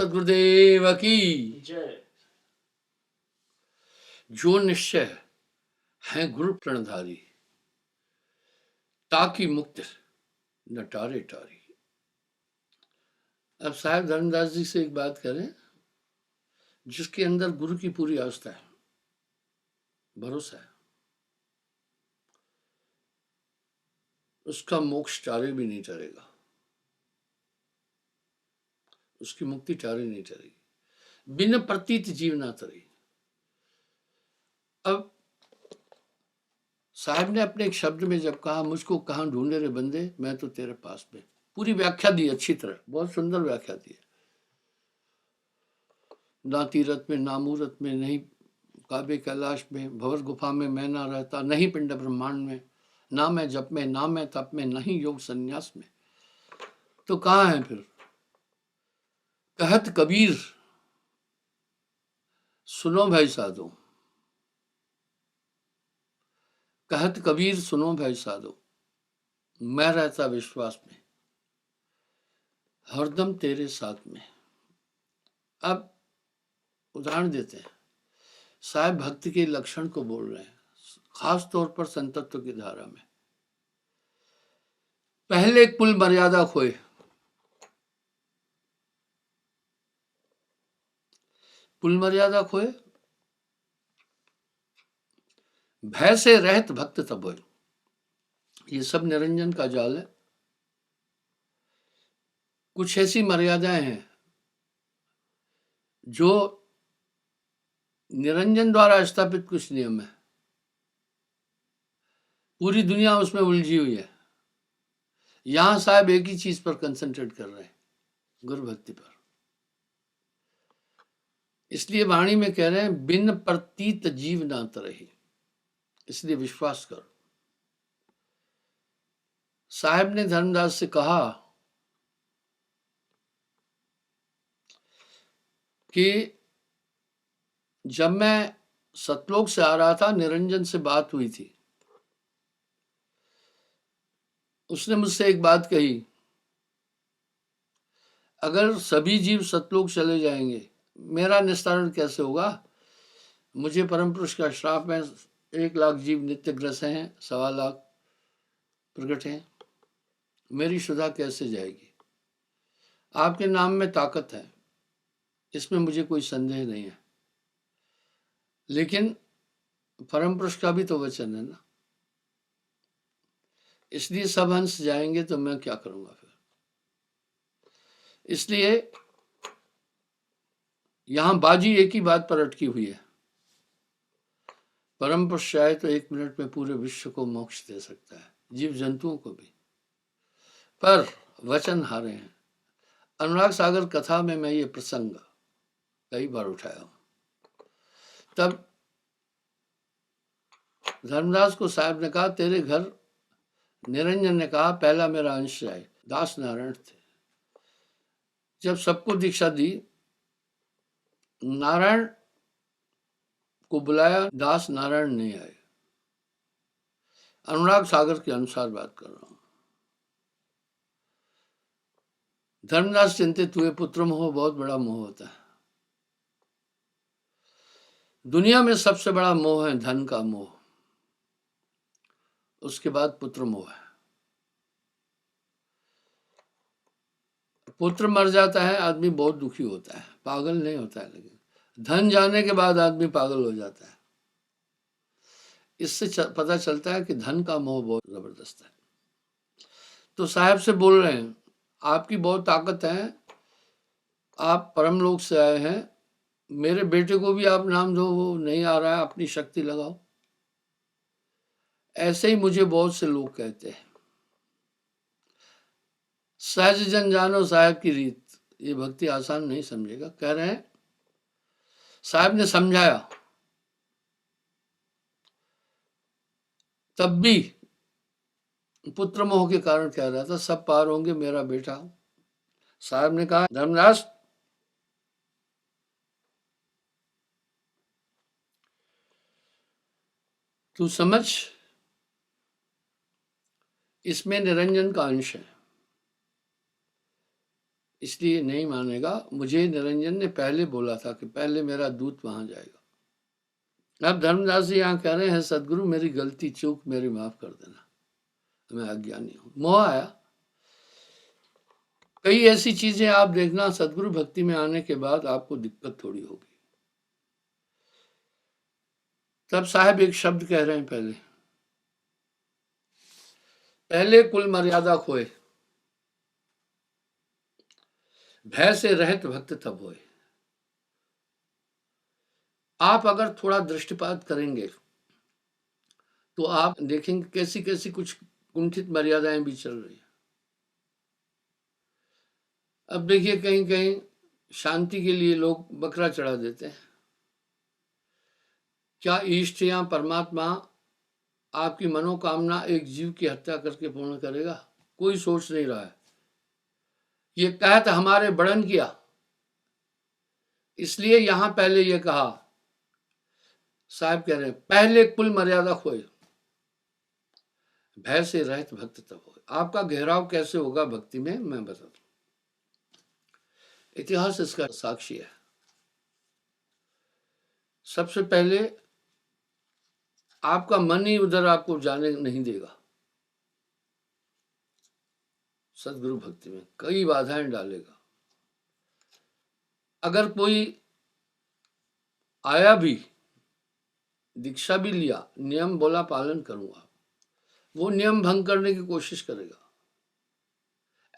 सदगुरुदेव की जय। जो निश्चय है गुरु प्रणधारी, ताकि मुक्त न टारे टारी। अब साहब धर्मदास जी से एक बात करें, जिसके अंदर गुरु की पूरी आस्था है, भरोसा है, उसका मोक्ष टारे भी नहीं टरेगा, उसकी मुक्ति टारे नहीं टरेगी, बिन प्रतीत जीव ना तरे। अब साहब ने अपने एक शब्द में जब कहा, मुझको कहाँ ढूंढे रे बंदे, मैं तो तेरे पास में, पूरी व्याख्या दी अच्छी तरह, बहुत सुंदर व्याख्या दी है। ना तीरथ में ना मूरत में, नहीं काबे कैलाश में, भंवर गुफा में मैं ना रहता, नहीं पिंड ब्रह्मांड में, ना मैं जप में, ना मैं तप में, नहीं योग संन्यास में, तो कहाँ है फिर? कहत कबीर सुनो भाई साधो, कहत कबीर सुनो भाई साधो, मैं रहता विश्वास में, हरदम तेरे साथ में। अब उदाहरण देते हैं, साहब भक्ति के लक्षण को बोल रहे हैं, खास तौर पर संतत्व की धारा में। पहले कुल मर्यादा खोए, कुल मर्यादा खोए, भय से रहित भक्त तब होए। ये सब निरंजन का जाल है। कुछ ऐसी मर्यादाएं हैं जो निरंजन द्वारा स्थापित कुछ नियम है, पूरी दुनिया उसमें उलझी हुई है। यहां साहब एक ही चीज पर कंसंट्रेट कर रहे हैं, गुरु भक्ति पर। इसलिए वाणी में कह रहे हैं, बिन प्रतीत जीव ना तरही, इसलिए विश्वास करो। साहब ने धर्मदास से कहा कि जब मैं सतलोक से आ रहा था, निरंजन से बात हुई थी, उसने मुझसे एक बात कही, अगर सभी जीव सतलोक चले जाएंगे, मेरा निस्तारण कैसे होगा? मुझे परम पुरुष का श्राप है, 1,00,000 जीव नित्य ग्रस हैं, 1,25,00,000 प्रकट हैं, मेरी शुदा कैसे जाएगी? आपके नाम में ताकत है, इसमें मुझे कोई संदेह नहीं है, लेकिन परम पुरुष का भी तो वचन है ना, इसलिए सब हंस जाएंगे तो मैं क्या करूंगा फिर? इसलिए यहां बाजी एक ही बात पर अटकी हुई है, परम पुरुष चाहे तो 1 मिनट में पूरे विश्व को मोक्ष दे सकता है, जीव जंतुओं को भी, पर वचन हारे हैं। अनुराग सागर कथा में मैं ये प्रसंग कई बार उठाया हूं। तब धर्मदास को साहब ने कहा, तेरे घर, निरंजन ने कहा, पहला मेरा अंश है, दास नारायण थे। जब सबको दीक्षा दी, नारायण को बुलाया, दास नारायण नहीं आए। अनुराग सागर के अनुसार बात कर रहा हूं। धर्मदास चिंतित हुए, पुत्र मोह बहुत बड़ा मोह होता है। दुनिया में सबसे बड़ा मोह है धन का मोह, उसके बाद पुत्र मोह है। पुत्र मर जाता है, आदमी बहुत दुखी होता है, पागल नहीं होता है, लेकिन धन जाने के बाद आदमी पागल हो जाता है। इससे पता चलता है कि धन का मोह बहुत जबरदस्त है। तो साहब से बोल रहे हैं, आपकी बहुत ताकत है, आप परमलोक से आए हैं, मेरे बेटे को भी आप नाम दो, वो नहीं आ रहा है, अपनी शक्ति लगाओ। ऐसे ही मुझे बहुत से लोग कहते हैं। सहज जन जानो साहब की रीत, ये भक्ति आसान नहीं समझेगा। कह रहे हैं, साहब ने समझाया, तब भी पुत्र मोह के कारण कह रहा था, सब पार होंगे, मेरा बेटा। साहब ने कहा, धर्मदास तू समझ, इसमें निरंजन का अंश है, इसलिए नहीं मानेगा। मुझे निरंजन ने पहले बोला था कि पहले मेरा दूत वहां जाएगा। अब धर्मदास जी यहाँ कह रहे हैं, सदगुरु मेरी गलती चूक मेरी माफ कर देना, मैं अज्ञानी हूं, मोह आया। कई ऐसी चीजें आप देखना, सदगुरु भक्ति में आने के बाद आपको दिक्कत थोड़ी होगी। तब साहब एक शब्द कह रहे हैं, पहले कुल मर्यादा खोए, भय से रहित भक्त तब होए। आप अगर थोड़ा दृष्टिपात करेंगे तो आप देखेंगे कैसी कैसी कुछ कुंठित मर्यादाएं भी चल रही हैं। अब देखिए, कहीं कहीं शांति के लिए लोग बकरा चढ़ा देते हैं। क्या ईष्ट या परमात्मा आपकी मनोकामना एक जीव की हत्या करके पूर्ण करेगा? कोई सोच नहीं रहा है। ये कहत हमारे बड़न किया, इसलिए यहां पहले ये कहा, साहब कह रहे हैं पहले कुल मर्यादा खोए, भय से रहित भक्त तब हो। आपका घेराव कैसे होगा भक्ति में, मैं बताता हूं। इतिहास इसका साक्षी है। सबसे पहले आपका मन ही उधर आपको जाने नहीं देगा। सदगुरु भक्ति में कई बाधाएं डालेगा। अगर कोई आया भी, दीक्षा भी लिया, नियम बोला पालन करूंगा, वो नियम भंग करने की कोशिश करेगा।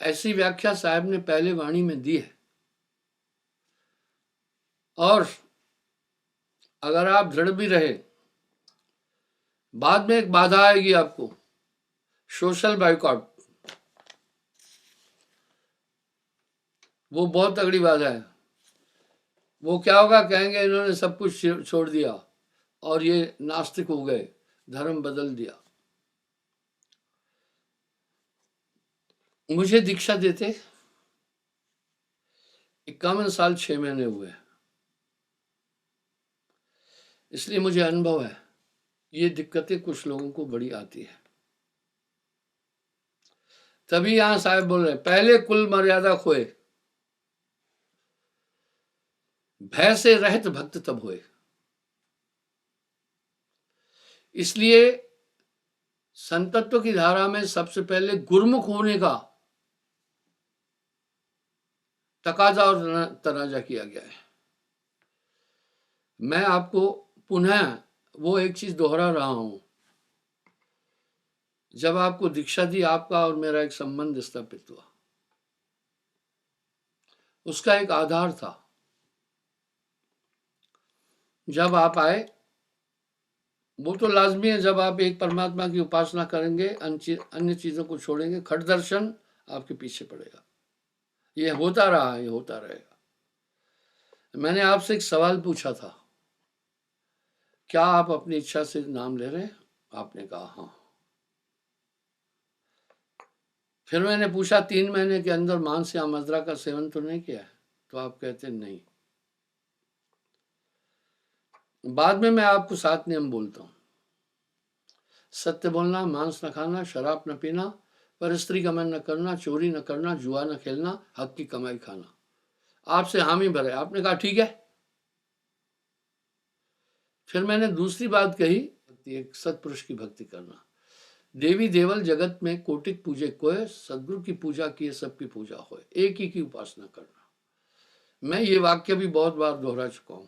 ऐसी व्याख्या साहब ने पहले वाणी में दी है। और अगर आप दृढ़ भी रहे, बाद में एक बाधा आएगी आपको, सोशल बाइकआउट। वो बहुत तगड़ी बाधा है। वो क्या होगा, कहेंगे इन्होंने सब कुछ छोड़ दिया और ये नास्तिक हो गए, धर्म बदल दिया। मुझे दीक्षा देते 51 साल 6 महीने हुए, इसलिए मुझे अनुभव है। ये दिक्कतें कुछ लोगों को बड़ी आती है। तभी यहां साहब बोल रहे पहले कुल मर्यादा खोए, भय से रहित भक्त तब होए। इसलिए संतत्व की धारा में सबसे पहले गुरुमुख होने का तकाजा और तनाजा किया गया है। मैं आपको पुनः वो एक चीज दोहरा रहा हूं। जब आपको दीक्षा दी, आपका और मेरा एक संबंध स्थापित हुआ, उसका एक आधार था। जब आप आए, वो तो लाजमी है, जब आप एक परमात्मा की उपासना करेंगे, अन्य चीजों को छोड़ेंगे, खट दर्शन आपके पीछे पड़ेगा। ये होता रहा, ये होता रहेगा। मैंने आपसे एक सवाल पूछा था, क्या आप अपनी इच्छा से नाम ले रहे हैं? आपने कहा हाँ। फिर मैंने पूछा 3 महीने के अंदर मांस या मदिरा का सेवन तो नहीं किया है? तो आप कहते नहीं। बाद में मैं आपको 7 नियम बोलता हूं। सत्य बोलना, मांस न खाना, शराब न पीना, पर स्त्री गमन न करना, चोरी न करना, जुआ न खेलना, हक की कमाई खाना। आपसे हामी भरे, आपने कहा ठीक है। फिर मैंने दूसरी बात कही, एक सत्पुरुष की भक्ति करना। देवी देवल जगत में कोटिक पूजे कोय, सदगुरु की पूजा किए सबकी पूजा होए, एक ही की उपासना करना। मैं ये वाक्य भी बहुत बार दोहरा चुका हूं।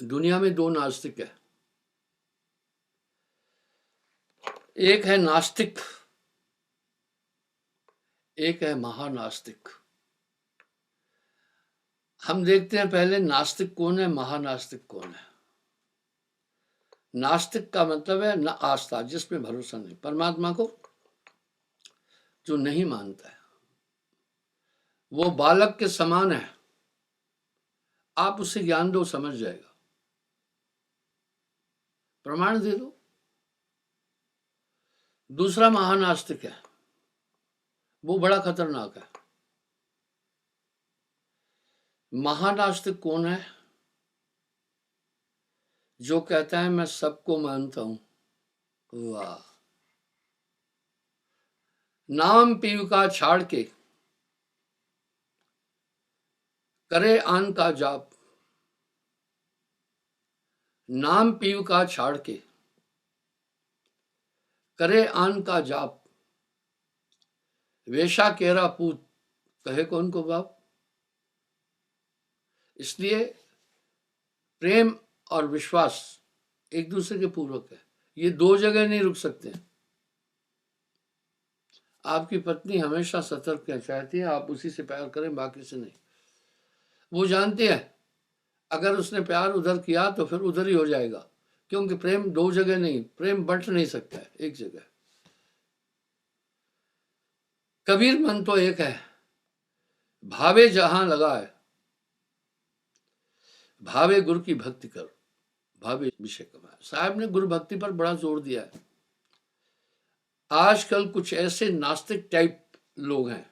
दुनिया में 2 नास्तिक है, एक है नास्तिक, एक है महानास्तिक। हम देखते हैं पहले नास्तिक कौन है, महानास्तिक कौन है। नास्तिक का मतलब है न आस्था, जिसमें भरोसा नहीं, परमात्मा को जो नहीं मानता है। वो बालक के समान है, आप उसे ज्ञान दो, समझ जाएगा, प्रमाण दे दो। दूसरा महानास्तिक है, वो बड़ा खतरनाक है। महानास्तिक कौन है? जो कहता है मैं सबको मानता हूं। वाह! नाम पीव का छाड़ के करे आन का जाप, नाम पीव का छाड़ के, करे आन का जाप, वेशा केरा पूत, कहे कौन को बाप। इसलिए प्रेम और विश्वास एक दूसरे के पूरक है, ये दो जगह नहीं रुक सकते। आपकी पत्नी हमेशा सतर्क रहना चाहती है, आप उसी से प्यार करें, बाकी से नहीं। वो जानती है अगर उसने प्यार उधर किया तो फिर उधर ही हो जाएगा, क्योंकि प्रेम दो जगह नहीं, प्रेम बंट नहीं सकता है एक जगह। कबीर मन तो एक है, भावे जहां लगाए, भावे गुरु की भक्ति कर, भावे विषय कमाए। साहब ने गुरु भक्ति पर बड़ा जोर दिया है। आजकल कुछ ऐसे नास्तिक टाइप लोग हैं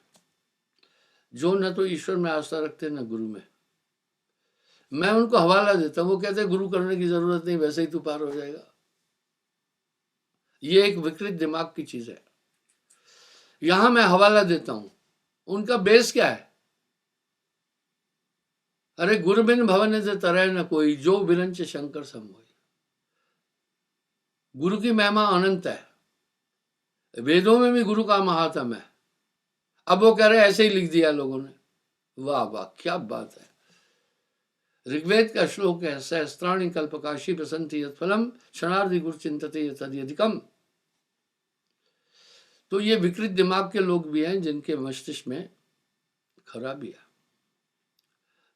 जो न तो ईश्वर में आस्था रखते न गुरु में। मैं उनको हवाला देता हूं, वो कहते हैं गुरु करने की जरूरत नहीं, वैसे ही तू पार हो जाएगा। ये एक विकृत दिमाग की चीज है। यहां मैं हवाला देता हूं, उनका बेस क्या है? अरे गुरु बिन भवन तरह न कोई, जो बिरंच शंकर सम होई। गुरु की महिमा अनंत है, वेदों में भी गुरु का महात्म है। अब वो कह रहे ऐसे ही लिख दिया लोगों ने, वाह वाह क्या बात है। ऋग्वेद का श्लोक है, सहस्त्राणि कल्पकाशी प्रसन्ति यत् फलम क्षणार्धि गुरु चिंतते यदधिकम। तो ये विकृत दिमाग के लोग भी हैं जिनके मस्तिष्क में खराबी है।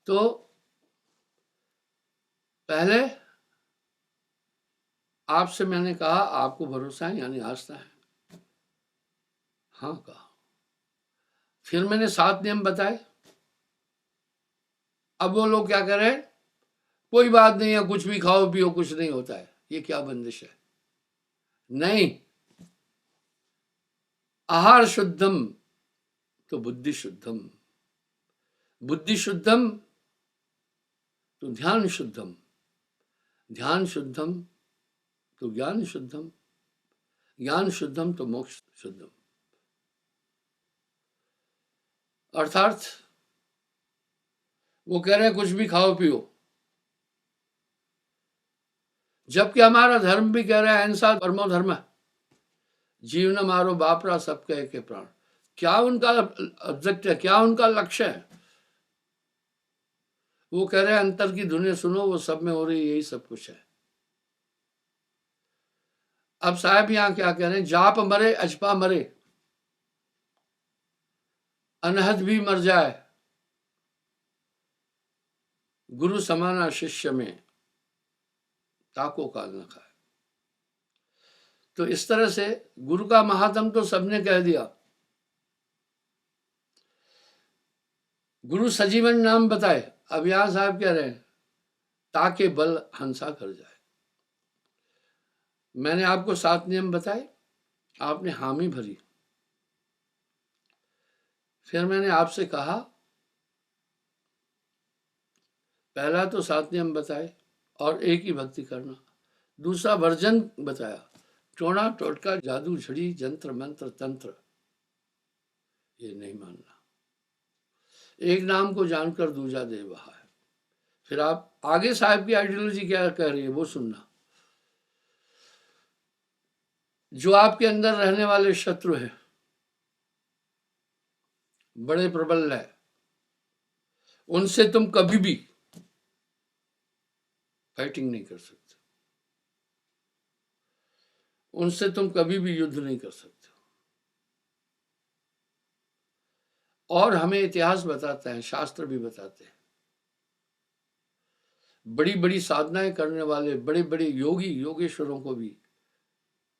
तो पहले आपसे मैंने कहा आपको भरोसा है यानी आस्था है, हाँ कहा। फिर मैंने 7 नियम बताए। अब वो लोग क्या करें, कोई बात नहीं है, कुछ भी खाओ पियो कुछ नहीं होता है। ये क्या बंदिश है? नहीं, आहार शुद्धम तो बुद्धि शुद्धम, बुद्धि शुद्धम तो ध्यान शुद्धम, ध्यान शुद्धम तो ज्ञान शुद्धम, ज्ञान शुद्धम तो मोक्ष शुद्धम। अर्थात वो कह रहे हैं कुछ भी खाओ पियो, जबकि हमारा धर्म भी कह रहा है अहिंसा परमो धर्म, जीवन मारो बापरा सबके के प्राण। क्या उनका ऑब्जेक्ट है, क्या उनका लक्ष्य है? वो कह रहे हैं अंतर की धुनें सुनो, वो सब में हो रही यही सब कुछ है। अब साहब यहां क्या कह रहे हैं, जाप मरे अजपा मरे, अनहद भी मर जाए, गुरु समाना शिष्य में ताको काल न खाए। तो इस तरह से गुरु का महात्म तो सबने कह दिया। गुरु सजीवन नाम बताए। अब यहां साहब कह रहे हैं ताके बल हंसा कर जाए। मैंने आपको 7 नियम बताए, आपने हामी भरी। फिर मैंने आपसे कहा पहला तो 7 नियम बताए और एक ही भक्ति करना। दूसरा वर्जन बताया, टोना टोटका जादू झड़ी जंत्र मंत्र तंत्र ये नहीं मानना। एक नाम को जानकर दूजा दे बहा है। फिर आप आगे साहब की आइडियोलॉजी क्या कह रही है वो सुनना। जो आपके अंदर रहने वाले शत्रु हैं, बड़े प्रबल है, उनसे तुम कभी भी फाइटिंग नहीं कर सकते, उनसे तुम कभी भी युद्ध नहीं कर सकते। और हमें इतिहास बताता है, शास्त्र भी बताते हैं, बड़ी बड़ी साधनाएं करने वाले बड़े बड़े योगी योगेश्वरों को भी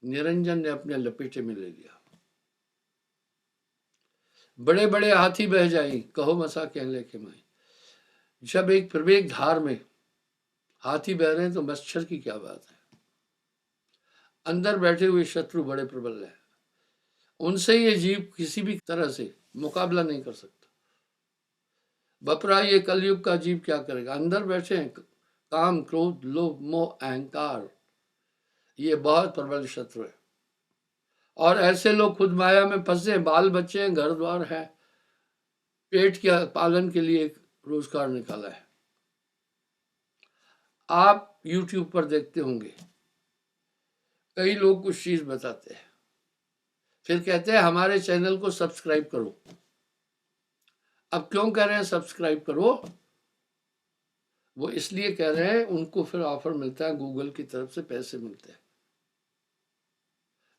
निरंजन ने अपने लपेटे में ले लिया। बड़े बड़े हाथी बह जाई, कहो मसा कहले के माई। जब एक प्रवेग धार में हाथी बह रहे हैं तो मच्छर की क्या बात है। अंदर बैठे हुए शत्रु बड़े प्रबल है, उनसे ये जीव किसी भी तरह से मुकाबला नहीं कर सकता। बपरा ये कलयुग का जीव क्या करेगा? अंदर बैठे हैं काम क्रोध लोभ मोह अहंकार, ये बहुत प्रबल शत्रु है। और ऐसे लोग खुद माया में फंसे, बाल बच्चे हैं, घर द्वार है, पेट के पालन के लिए रोजगार निकाला है। आप YouTube पर देखते होंगे कई लोग कुछ चीज बताते हैं, फिर कहते हैं हमारे चैनल को सब्सक्राइब करो। अब क्यों कह रहे हैं सब्सक्राइब करो? वो इसलिए कह रहे हैं उनको फिर ऑफर मिलता है, गूगल की तरफ से पैसे मिलते हैं।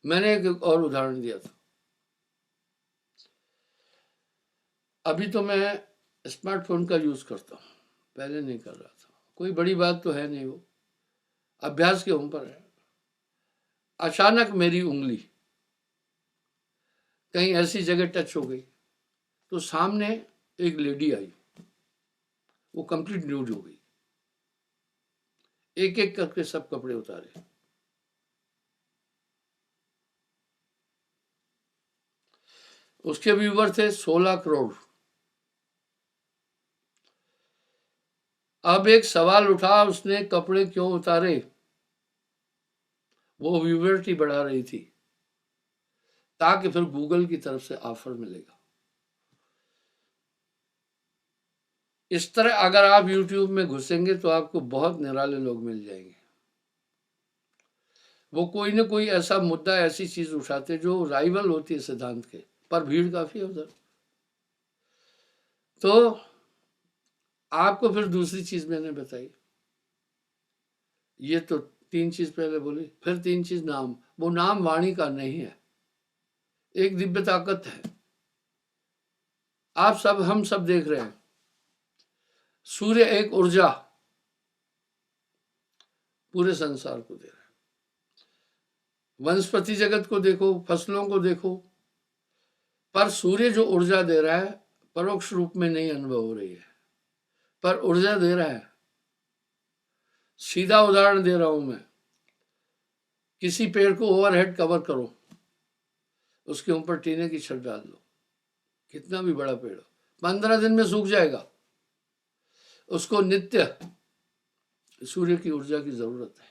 मैंने एक और उदाहरण दिया था। अभी तो मैं स्मार्टफोन का यूज करता हूँ, पहले नहीं कर रहा था। कोई बड़ी बात तो है नहीं, वो अभ्यास के ऊपर है। अचानक मेरी उंगली कहीं ऐसी जगह टच हो गई तो सामने एक लेडी आई, वो कंप्लीट न्यूड हो गई। एक एक करके सब कपड़े उतारे। उसके व्यूवर थे 16 करोड़। अब एक सवाल उठा, उसने कपड़े क्यों उतारे? वो व्यूवर्टी बढ़ा रही थी ताकि फिर गूगल की तरफ से ऑफर मिलेगा। इस तरह अगर आप YouTube में घुसेंगे तो आपको बहुत निराले लोग मिल जाएंगे। वो कोई ना कोई ऐसा मुद्दा, ऐसी चीज उठाते जो राइवल होती है सिद्धांत के, पर भीड़ काफी है उधर। तो आपको फिर दूसरी चीज मैंने बताई, ये तो 3 चीज पहले बोली, फिर 3 चीज नाम। वो नाम वाणी का नहीं है, एक दिव्य ताकत है। आप सब, हम सब देख रहे हैं, सूर्य एक ऊर्जा पूरे संसार को दे रहा है। वनस्पति जगत को देखो, फसलों को देखो, पर सूर्य जो ऊर्जा दे रहा है परोक्ष रूप में नहीं अनुभव हो रही है, पर ऊर्जा दे रहा है। सीधा उदाहरण दे रहा हूं मैं, किसी पेड़ को ओवरहेड कवर करो, उसके ऊपर टीने की छत डाल दो, कितना भी बड़ा पेड़ हो, 15 दिन में सूख जाएगा। उसको नित्य सूर्य की ऊर्जा की जरूरत है,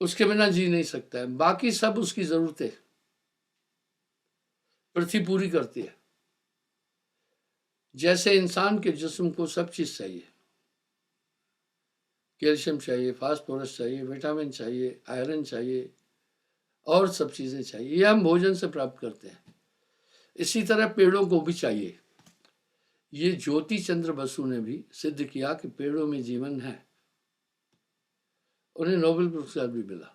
उसके बिना जी नहीं सकता है। बाकी सब उसकी जरूरतें पृथ्वी पूरी करती है। जैसे इंसान के जिस्म को सब चीज चाहिए, कैल्शियम चाहिए, फास्फोरस चाहिए, विटामिन चाहिए, आयरन चाहिए और सब चीजें चाहिए, ये हम भोजन से प्राप्त करते हैं। इसी तरह पेड़ों को भी चाहिए। ये ज्योति चंद्र बसु ने भी सिद्ध किया कि पेड़ों में जीवन है, उन्हें नोबेल पुरस्कार भी मिला।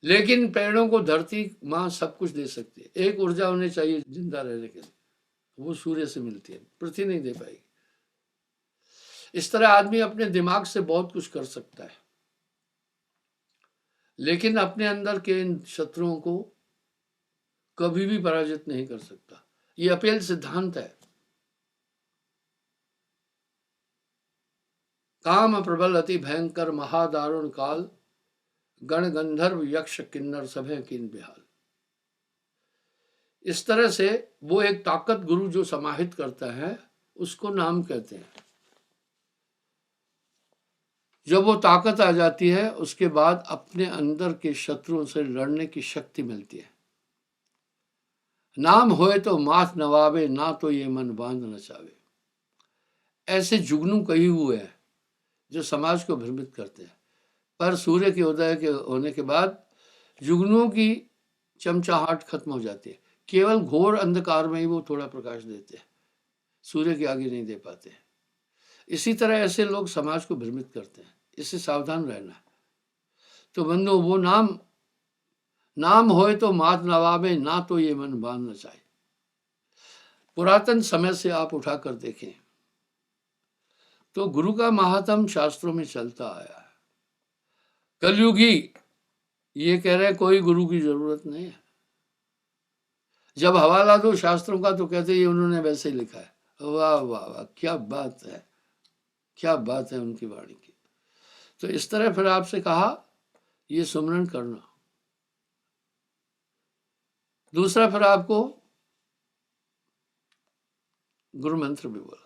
लेकिन पेड़ों को धरती माँ सब कुछ दे सकती है, एक ऊर्जा उन्हें चाहिए जिंदा रहने के लिए, वो सूर्य से मिलती है, पृथ्वी नहीं दे पाएगी। इस तरह आदमी अपने दिमाग से बहुत कुछ कर सकता है, लेकिन अपने अंदर के इन शत्रुओं को कभी भी पराजित नहीं कर सकता। ये अपेल सिद्धांत है। काम प्रबल अति भयंकर महादारुण काल, गण गंधर्व यक्ष किन्नर सभे किन बेहाल। इस तरह से वो एक ताकत गुरु जो समाहित करता है उसको नाम कहते हैं। जब वो ताकत आ जाती है उसके बाद अपने अंदर के शत्रुओं से लड़ने की शक्ति मिलती है। नाम होए तो माथ नवावे, ना तो ये मन बांध नचावे। ऐसे जुगनू कही हुए हैं जो समाज को भ्रमित करते हैं, पर सूर्य के उदय के होने के बाद जुगनुओं की चमचाहट खत्म हो जाती है। केवल घोर अंधकार में ही वो थोड़ा प्रकाश देते हैं, सूर्य के आगे नहीं दे पाते हैं। इसी तरह ऐसे लोग समाज को भ्रमित करते हैं, इससे सावधान रहना है। तो बंधु, वो नाम होए तो मात नवाबे, ना तो ये मन बांध नचाए। पुरातन समय से आप उठाकर देखें तो गुरु का महात्म शास्त्रों में चलता आया है। कलयुगी ये कह रहे कोई गुरु की जरूरत नहीं है। जब हवाला दो शास्त्रों का तो कहते ये उन्होंने वैसे ही लिखा है। वाह वाह वाह, क्या बात है, क्या बात है उनकी वाणी की। तो इस तरह फिर आपसे कहा ये सुमरन करना। दूसरा फिर आपको गुरु मंत्र भी बोला,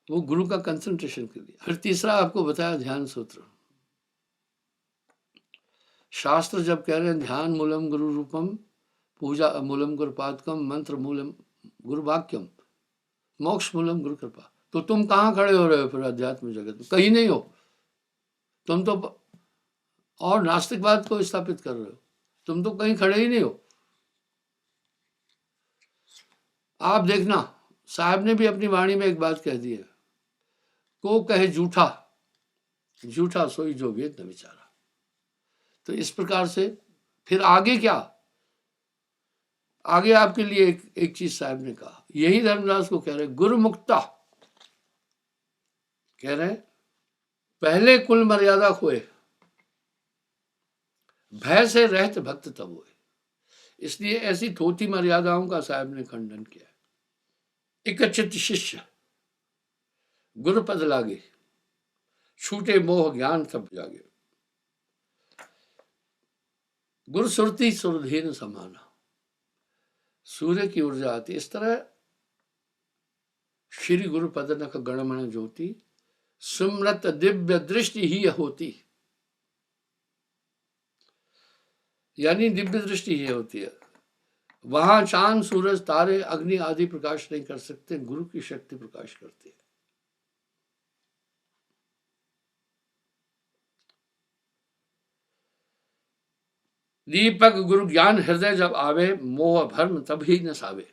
वो गुरु का कंसंट्रेशन कर दिया। फिर तीसरा आपको बताया ध्यान सूत्र। शास्त्र जब कह रहे हैं ध्यान मूलम गुरु रूपम, पूजा मूलम गुरु पादकम, मंत्र मूलम गुरु वाक्यम, मोक्ष मूलम गुरु कृपा। तो तुम कहाँ खड़े हो रहे हो फिर अध्यात्म जगत में? कहीं नहीं हो तुम तो, और नास्तिकवाद को स्थापित कर रहे हो। तुम तो कहीं खड़े ही नहीं हो। आप देखना, साहब ने भी अपनी वाणी में एक बात कह दी है, को कहे झूठा, झूठा सोई जो वेद न विचारा। तो इस प्रकार से फिर आगे क्या? आगे आपके लिए एक चीज साहब ने कहा, यही धर्मदास को कह रहे, गुरु मुक्ता कह रहे पहले कुल मर्यादा खोए, भय से रहत भक्त तब हुए। इसलिए ऐसी थोथी मर्यादाओं का साहब ने खंडन किया। इकचित शिष्य गुरु पद लागे, छूटे मोह ज्ञान तब जागे। गुरु सुरती सुरधीन समाना, सूर्य की ऊर्जा आती। इस तरह श्री गुरु पद नख गणमण ज्योति, सुमृत दिव्य दृष्टि ही होती। यानी दिव्य दृष्टि ही होती है। वहां चांद सूरज तारे अग्नि आदि प्रकाश नहीं कर सकते, गुरु की शक्ति प्रकाश करती है। दीपक गुरु ज्ञान हृदय जब आवे, मोह भर्म तभी न सावे।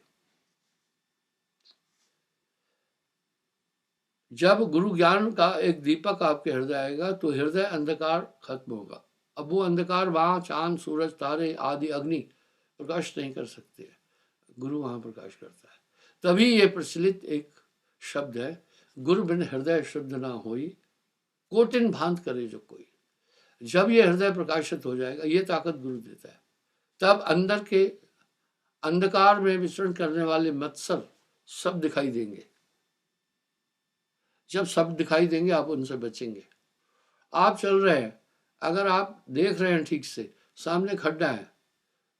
जब गुरु ज्ञान का एक दीपक आपके हृदय आएगा तो हृदय अंधकार खत्म होगा। अब वो अंधकार वहां चांद सूरज तारे आदि अग्नि प्रकाश नहीं कर सकते, गुरु वहां प्रकाश करता है। तभी ये प्रचलित एक शब्द है, गुरु बिन हृदय शुद्ध ना होई, कोटिन भांत करे जो कोई। जब ये हृदय प्रकाशित हो जाएगा, ये ताकत गुरु देता है, तब अंदर के अंधकार में विचरण करने वाले मत्सर सब दिखाई देंगे। जब सब दिखाई देंगे आप उनसे बचेंगे। आप चल रहे हैं, अगर आप देख रहे हैं ठीक से, सामने खड्डा है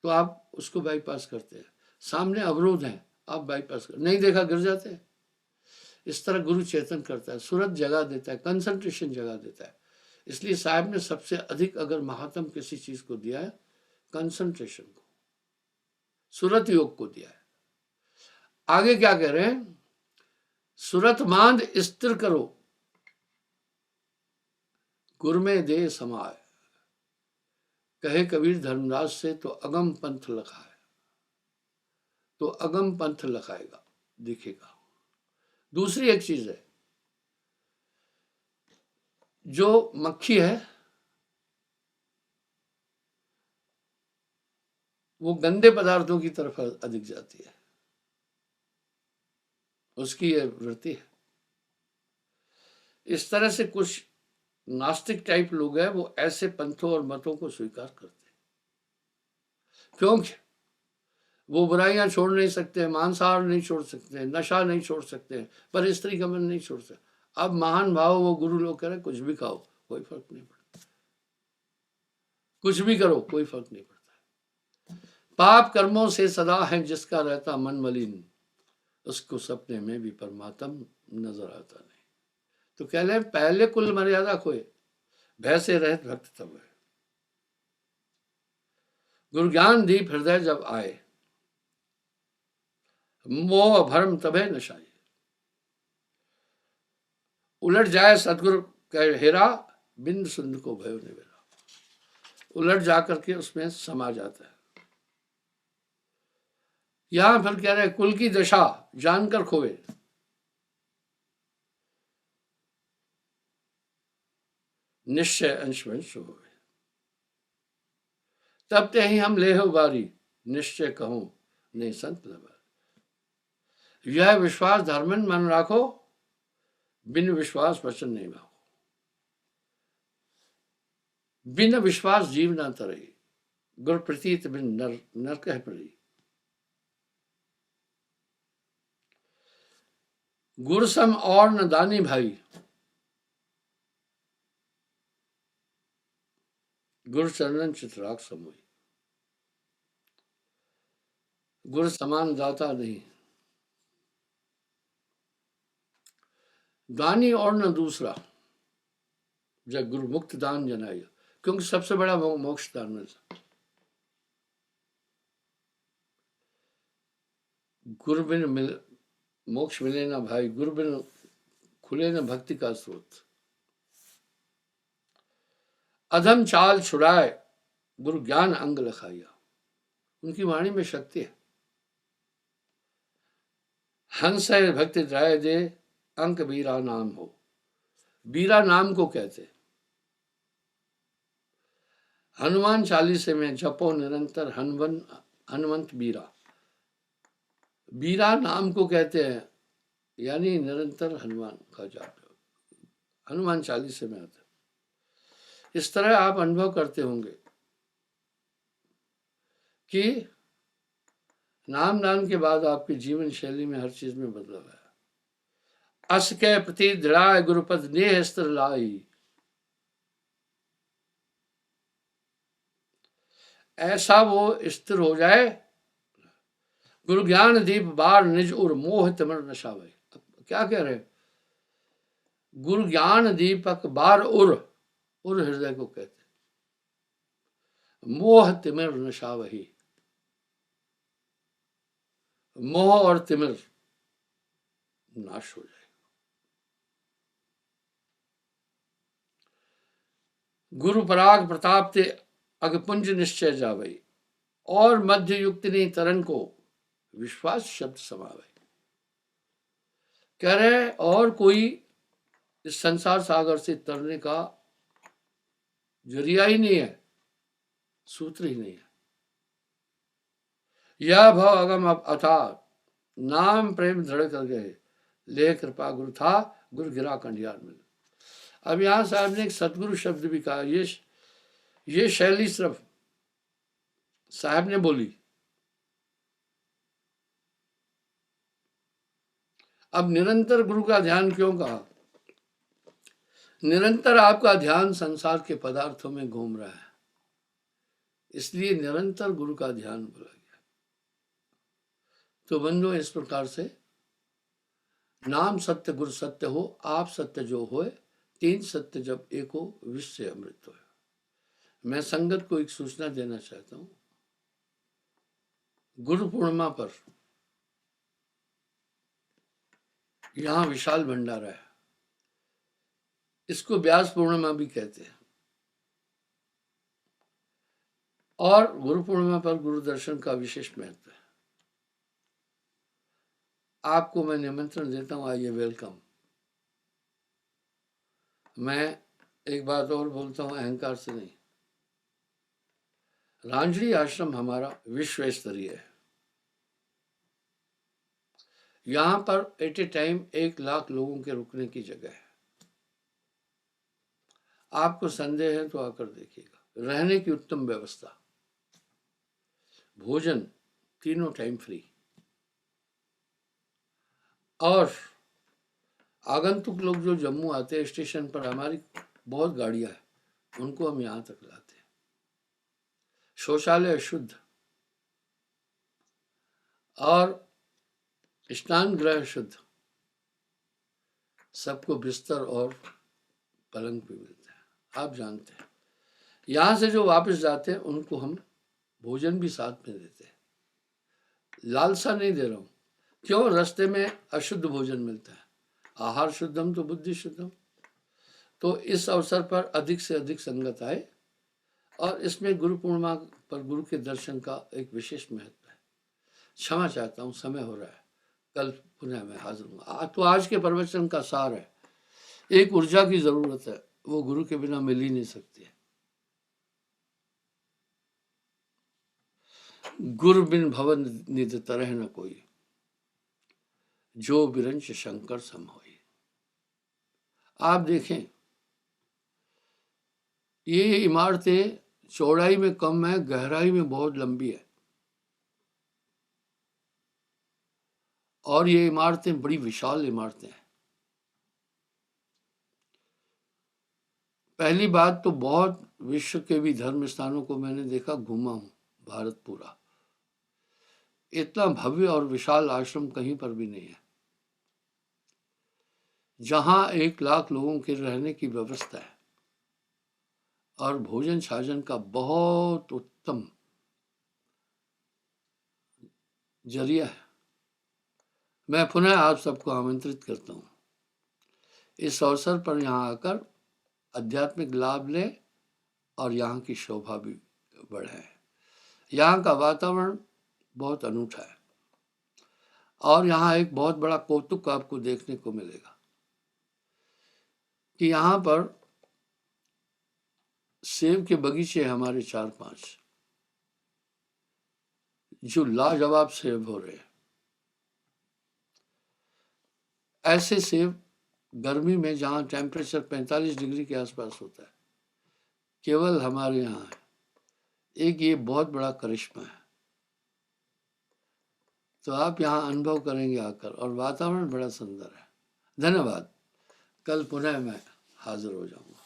तो आप उसको बाईपास करते हैं, सामने अवरोध है आप बाईपास कर, नहीं देखा गिर जाते हैं। इस तरह गुरु चेतन करता है, सूरत जगा देता है, कंसंट्रेशन जगा देता है। इसलिए साहब ने सबसे अधिक अगर महात्म किसी चीज को दिया है, कंसंट्रेशन को, सूरत योग को दिया है। आगे क्या कह रहे हैं, सूरत मांद स्थिर करो, गुर में दे समाए। कहे कबीर धर्मदास से, तो अगम पंथ लखा है, तो अगम पंथ लखाएगा, दिखेगा। दूसरी एक चीज है, जो मक्खी है वो गंदे पदार्थों की तरफ अधिक जाती है, उसकी यह वृत्ति है। इस तरह से कुछ नास्तिक टाइप लोग हैं, वो ऐसे पंथों और मतों को स्वीकार करते हैं, क्योंकि वो बुराइयां छोड़ नहीं सकते, मांसाहार नहीं छोड़ सकते, नशा नहीं छोड़ सकते, पर स्त्री गमन नहीं छोड़ सकते। अब महान भाव वो गुरु लोग कह रहे कुछ भी खाओ कोई फर्क नहीं पड़ता, कुछ भी करो कोई फर्क नहीं पड़ता। पाप कर्मों से सदा है जिसका रहता मन मलिन, उसको सपने में भी परमात्म नजर आता नहीं। तो कह रहे पहले कुल मर्यादा खोए, भय से रहित भक्त तब है। गुरु ज्ञान दीप हृदय जब आए, मोह भरम तबे नशाए। उलट जाए सदगुरु कह हेरा, बिंद सुंद को भयो निवेरा। उलट जाकर के उसमें समा जाता है। यहां फिर कह रहे कुल की दशा जानकर खोए, निश्चय अंश वंश होवे। तब ते ही हम ले हो बारी, निश्चय कहूं नहीं संत लबारी। यह विश्वास धर्मन मन राखो, बिन विश्वास वचन नहीं भागो। बिन विश्वास जीव ना तरई, गुर प्रतीत बिन नर नर कह पड़ी। गुर सम और न दानी भाई, गुर चरणन चितराग समोई। गुर समान दाता नहीं, दानी और न दूसरा, जब गुरु मुक्त दान जनाएगा, क्योंकि सबसे बड़ा मोक्ष दान में गुरु बिन मिल मोक्ष मिले ना भाई, गुरु बिन खुले न भक्ति का स्रोत। अधम चाल छुड़ाए गुरु ज्ञान अंग लखाइया। उनकी वाणी में शक्ति है। हंस है भक्ति द्राय दे, अंक बीरा नाम हो। बीरा नाम को कहते। हनुमान चालीसे में जपो निरंतर हनुमंत बीरा। बीरा नाम को कहते हैं, यानी निरंतर हनुमान का जाप। हनुमान चालीसे में आता। इस तरह आप अनुभव करते होंगे कि नाम दान के बाद आपकी जीवन शैली में हर चीज में बदलाव है। अस के प्रति दृढ़ाय गुरुपद नेह स्त्र लाई। ऐसा वो स्थिर हो जाए, गुरु ज्ञान दीप बार निज उर मोह तिमर नशावे। क्या कह रहे? गुरु ज्ञान दीपक बार उर हृदय को कहते, मोह तिमिर नशावही। मोह और तिमिर नाश हो जाए। गुरु पराग प्रताप ते अगपुंज निश्चय जावई। और मध्य युक्त ने तरन को विश्वास शब्द समावे। कह रहे और कोई इस संसार सागर से तरने का जरिया ही नहीं है, सूत्र ही नहीं है। यह भव अगम अब अथा, नाम प्रेम दृढ़ कर गए, ले कृपा गुरु था, गुरु गिरा कंडियार में। अब यहां साहब ने एक सतगुरु शब्द भी कहा। ये शैली सिर्फ साहब ने बोली। अब निरंतर गुरु का ध्यान क्यों कहा? निरंतर आपका ध्यान संसार के पदार्थों में घूम रहा है, इसलिए निरंतर गुरु का ध्यान बोला गया। तो बंधु, इस प्रकार से नाम सत्य गुरु सत्य हो, आप सत्य जो होए, तीन सत्य जब एक हो, विश्व से अमृत हो। मैं संगत को एक सूचना देना चाहता हूं। गुरु पूर्णिमा पर यहां विशाल भंडारा है। इसको व्यास पूर्णिमा भी कहते हैं। और गुरु पूर्णिमा पर गुरु दर्शन का विशेष महत्व है। आपको मैं निमंत्रण देता हूं, आइए, वेलकम। मैं एक बात और बोलता हूं, अहंकार से नहीं। रांझड़ी आश्रम हमारा विश्व स्तरीय है। यहां पर एट ए टाइम 1 लाख लोगों के रुकने की जगह है। आपको संदेह है तो आकर देखिएगा। रहने की उत्तम व्यवस्था, भोजन तीनों टाइम फ्री, और आगंतुक लोग जो जम्मू आते हैं, स्टेशन पर हमारी बहुत गाड़ियां हैं, उनको हम यहां तक लाते हैं। शौचालय शुद्ध और स्नान गृह शुद्ध। सबको बिस्तर और पलंग भी मिलता है। आप जानते हैं, यहां से जो वापस जाते हैं उनको हम भोजन भी साथ में देते हैं। लालसा नहीं दे रहा हूं, क्यों? रास्ते में अशुद्ध भोजन मिलता है। आहार शुद्धम तो बुद्धि शुद्धम। तो इस अवसर पर अधिक से अधिक संगत आए, और इसमें गुरु पूर्णिमा पर गुरु के दर्शन का एक विशेष महत्व है। क्षमा चाहता हूँ, समय हो रहा है, कल पुनः मैं हाजिर हूँ। तो आज के प्रवचन का सार है, एक ऊर्जा की जरूरत है, वो गुरु के बिना मिल ही नहीं सकती है। गुरु बिन भवन निध तरह न कोई, जो बिरंच शंकर सम होई। आप देखें, ये इमारतें चौड़ाई में कम है, गहराई में बहुत लंबी है, और ये इमारतें बड़ी विशाल इमारतें हैं। पहली बात तो बहुत विश्व के भी धर्म स्थानों को मैंने देखा, घूमा हूं भारत पूरा। इतना भव्य और विशाल आश्रम कहीं पर भी नहीं है, जहां 1 लाख लोगों के रहने की व्यवस्था है, और भोजन छाजन का बहुत उत्तम जरिया है। मैं पुनः आप सबको आमंत्रित करता हूँ इस अवसर पर यहाँ आकर आध्यात्मिक लाभ लें और यहाँ की शोभा भी बढ़ाएं। यहाँ का वातावरण बहुत अनूठा है और यहाँ एक बहुत बड़ा कौतुक आपको देखने को मिलेगा कि यहाँ पर सेब के बगीचे हमारे 4-5 जो लाजवाब सेब हो रहे हैं। ऐसे सेब गर्मी में जहाँ टेम्परेचर 45 डिग्री के आसपास होता है केवल हमारे यहाँ है। एक ये बहुत बड़ा करिश्मा है। तो आप यहाँ अनुभव करेंगे आकर और वातावरण बड़ा सुंदर है। धन्यवाद। कल पुनः मैं हाजिर हो जाऊंगा।